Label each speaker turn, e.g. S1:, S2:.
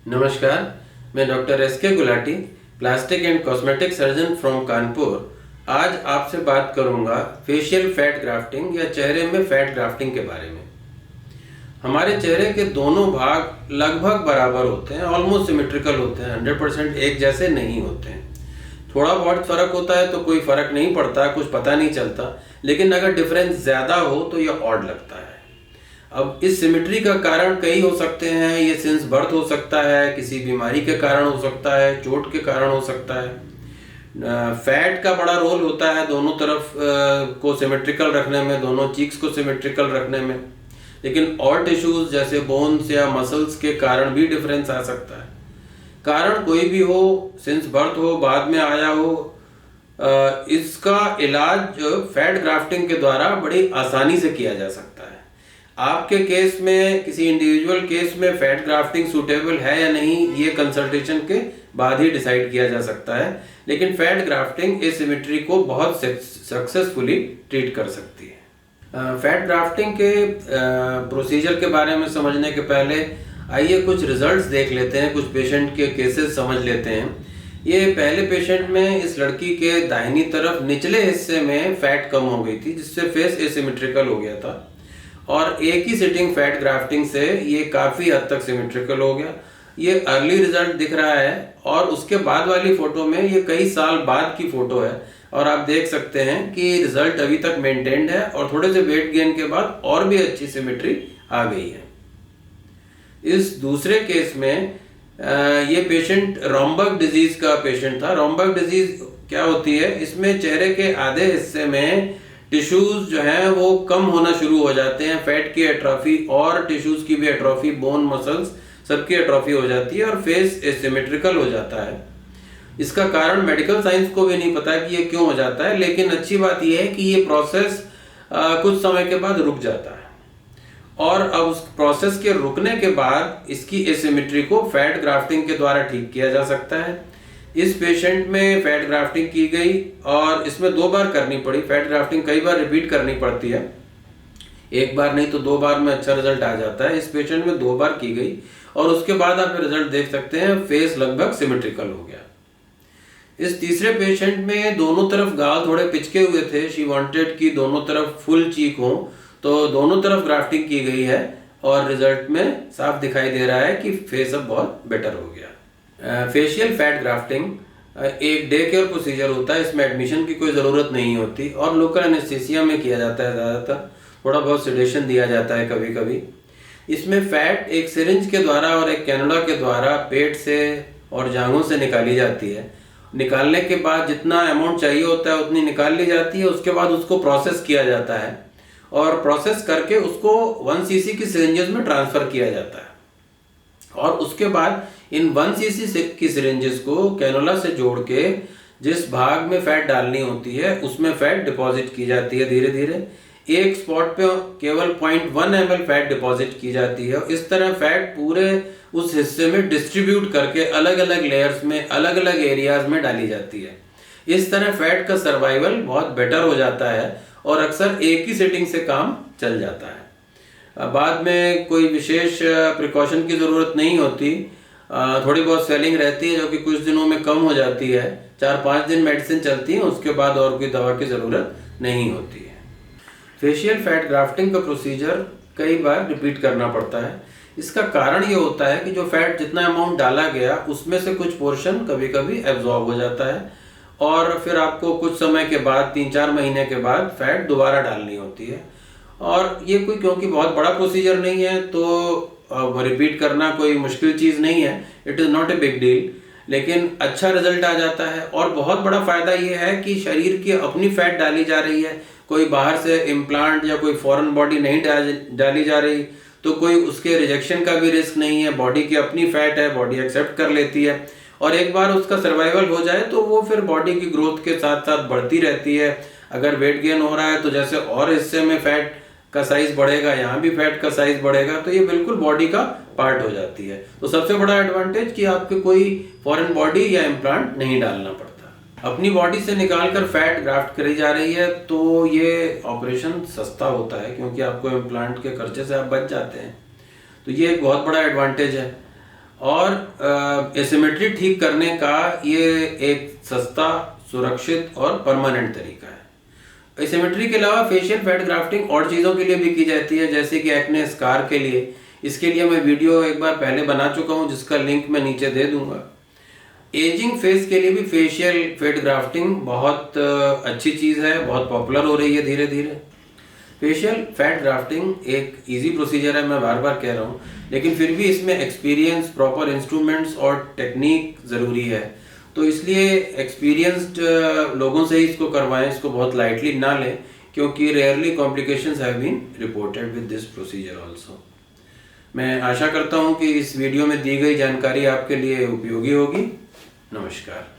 S1: नमस्कार, मैं doctor S K. Gulati, plastic and cosmetic surgeon from Kanpur. आज आपसे बात करूंगा फेशियल फैट ग्राफ्टिंग या चेहरे में फैट ग्राफ्टिंग के बारे में। हमारे चेहरे के दोनों भाग लगभग बराबर होते हैं, ऑलमोस्ट सिमेट्रिकल होते हैं, 100% एक जैसे नहीं होते हैं। थोड़ा बहुत फर्क होता है तो कोई फर्क नहीं पड़ता, कुछ पता नहीं चलता, लेकिन अगर डिफरेंस ज़्यादा हो तो यह ऑड लगता है। अब इस सिमेट्री का कारण कई हो सकते हैं। ये सिंस बर्थ हो सकता है, किसी बीमारी के कारण हो सकता है, चोट के कारण हो सकता है। फैट का बड़ा रोल होता है दोनों तरफ को सिमेट्रिकल रखने में, दोनों चीक्स को सिमेट्रिकल रखने में। लेकिन और टिश्यूज जैसे बोन्स या मसल्स के कारण भी डिफरेंस आ सकता है। कारण कोई भी हो, सिंस बर्थ हो, बाद में आया हो, इसका इलाज फैट ग्राफ्टिंग के द्वारा बड़ी आसानी से किया जा सकता है। आपके केस में, किसी इंडिविजुअल केस में फैट ग्राफ्टिंग सूटेबल है या नहीं, ये कंसल्टेशन के बाद ही डिसाइड किया जा सकता है। लेकिन फैट ग्राफ्टिंग एसिमेट्री को बहुत सक्सेसफुली ट्रीट कर सकती है। फैट ग्राफ्टिंग के प्रोसीजर के बारे में समझने के पहले आइए कुछ रिजल्ट्स देख लेते हैं, कुछ पेशेंट के केसेस समझ लेते हैं। ये पहले पेशेंट में इस लड़की के दाहिनी तरफ निचले हिस्से में फैट कम हो गई थी, जिससे फेस एसिमेट्रिकल हो गया था, और एक ही सिटिंग फैट ग्राफ्टिंग से ये काफ़ी हद तक सिमेट्रिकल हो गया। ये अर्ली रिजल्ट दिख रहा है, और उसके बाद वाली फ़ोटो में ये कई साल बाद की फ़ोटो है, और आप देख सकते हैं कि रिजल्ट अभी तक मेंटेन्ड है, और थोड़े से वेट गेन के बाद और भी अच्छी सिमेट्री आ गई है। इस दूसरे केस में ये पेशेंट रोम्बक डिजीज का पेशेंट था। रोम्बक डिजीज क्या होती है? इसमें चेहरे के आधे हिस्से में टिश्यूज जो हैं वो कम होना शुरू हो जाते हैं। फैट की एट्रोफी और टिश्यूज की भी एट्रोफी, बोन, मसल्स सबकी एट्रोफी हो जाती है, और फेस एसिमेट्रिकल हो जाता है। इसका कारण मेडिकल साइंस को भी नहीं पता कि ये क्यों हो जाता है, लेकिन अच्छी बात यह है कि ये प्रोसेस कुछ समय के बाद रुक जाता है, और अब उस प्रोसेस के रुकने के बाद इसकी एसिमेट्री को फैट ग्राफ्टिंग के द्वारा ठीक किया जा सकता है। इस पेशेंट में फैट ग्राफ्टिंग की गई, और इसमें 2 बार करनी पड़ी। फैट ग्राफ्टिंग कई बार रिपीट करनी पड़ती है, एक बार नहीं तो 2 बार में अच्छा रिजल्ट आ जाता है। इस पेशेंट में 2 बार की गई, और उसके बाद आप रिजल्ट देख सकते हैं, फेस लगभग सिमेट्रिकल हो गया। इस तीसरे पेशेंट में दोनों तरफ गाल थोड़े पिचके हुए थे। शी वांटेड कि दोनों तरफ फुल चीक हो, तो दोनों तरफ ग्राफ्टिंग की गई है, और रिजल्ट में साफ दिखाई दे रहा है कि फेस अब बहुत बेटर हो गया। फेशियल फैट ग्राफ्टिंग एक डे केयर प्रोसीजर होता है। इसमें एडमिशन की कोई ज़रूरत नहीं होती, और लोकल एनेस्थीसिया में किया जाता है। ज़्यादातर थोड़ा बहुत सेडेशन दिया जाता है कभी कभी। इसमें फैट एक सिरिंज के द्वारा और एक कैनुला के द्वारा पेट से और जांघों से निकाली जाती है। निकालने के बाद जितना अमाउंट चाहिए होता है उतनी निकाल ली जाती है। उसके बाद उसको प्रोसेस किया जाता है, और प्रोसेस करके उसको 1 cc की सिरिंजेस में ट्रांसफ़र किया जाता है, और उसके बाद इन 1 cc की सिरिंजेस को कैनुला से जोड़ के जिस भाग में फैट डालनी होती है उसमें फैट डिपॉजिट की जाती है। धीरे धीरे एक स्पॉट पे केवल 0.1 ml फैट डिपॉजिट की जाती है। इस तरह फैट पूरे उस हिस्से में डिस्ट्रीब्यूट करके अलग अलग लेयर्स में, अलग अलग एरियाज में डाली जाती है। इस तरह फैट का सर्वाइवल बहुत बेटर हो जाता है, और अक्सर एक ही सेटिंग से काम चल जाता है। बाद में कोई विशेष प्रिकॉशन की ज़रूरत नहीं होती। थोड़ी बहुत स्वेलिंग रहती है जो कि कुछ दिनों में कम हो जाती है। 4-5 दिन मेडिसिन चलती है, उसके बाद और कोई दवा की ज़रूरत नहीं होती है। फेशियल फैट ग्राफ्टिंग का प्रोसीजर कई बार रिपीट करना पड़ता है। इसका कारण ये होता है कि जो फैट जितना अमाउंट डाला गया उसमें से कुछ पोर्शन कभी कभी एब्जॉर्ब हो जाता है, और फिर आपको कुछ समय के बाद, 3-4 महीने के बाद फैट दोबारा डालनी होती है। और ये कोई, क्योंकि बहुत बड़ा प्रोसीजर नहीं है, तो रिपीट करना कोई मुश्किल चीज़ नहीं है। It is not a big deal, लेकिन अच्छा रिजल्ट आ जाता है। और बहुत बड़ा फ़ायदा ये है कि शरीर की अपनी फैट डाली जा रही है, कोई बाहर से इम्प्लांट या कोई फॉरेन बॉडी नहीं डाली जा रही, तो कोई उसके रिजेक्शन का भी रिस्क नहीं है। बॉडी की अपनी फैट है, बॉडी एक्सेप्ट कर लेती है, और एक बार उसका सर्वाइवल हो जाए तो वो फिर बॉडी की ग्रोथ के साथ साथ बढ़ती रहती है। अगर वेट गेन हो रहा है तो जैसे और हिस्से में फैट का साइज बढ़ेगा, यहाँ भी फैट का साइज बढ़ेगा, तो ये बिल्कुल बॉडी का पार्ट हो जाती है। तो सबसे बड़ा एडवांटेज कि आपको कोई फॉरेन बॉडी या इम्प्लांट नहीं डालना पड़ता। अपनी बॉडी से निकाल कर फैट ग्राफ्ट करी जा रही है, तो ये ऑपरेशन सस्ता होता है, क्योंकि आपको इम्प्लांट के खर्चे से आप बच जाते हैं। तो ये एक बहुत बड़ा एडवांटेज है। और एसिमेट्री ठीक करने का ये एक सस्ता, सुरक्षित और परमानेंट तरीका है। एसिमेट्री के अलावा फेशियल फैट ग्राफ्टिंग और चीज़ों के लिए भी की जाती है, जैसे कि एक्ने स्कार के लिए। इसके लिए मैं वीडियो एक बार पहले बना चुका हूँ, जिसका लिंक मैं नीचे दे दूंगा। एजिंग फेस के लिए भी फेशियल फैट ग्राफ्टिंग बहुत अच्छी चीज़ है, बहुत पॉपुलर हो रही है धीरे धीरे। फेशियल फैट ग्राफ्टिंग एक इजी प्रोसीजर है, मैं बार बार कह रहा हूँ, लेकिन फिर भी इसमें एक्सपीरियंस, प्रॉपर इंस्ट्रूमेंट्स और टेक्निक ज़रूरी है। तो इसलिए एक्सपीरियंस्ड लोगों से ही इसको करवाएं, इसको बहुत लाइटली ना लें, क्योंकि rarely complications have been reported with this procedure also. मैं आशा करता हूँ कि इस वीडियो में दी गई जानकारी आपके लिए उपयोगी होगी। नमस्कार।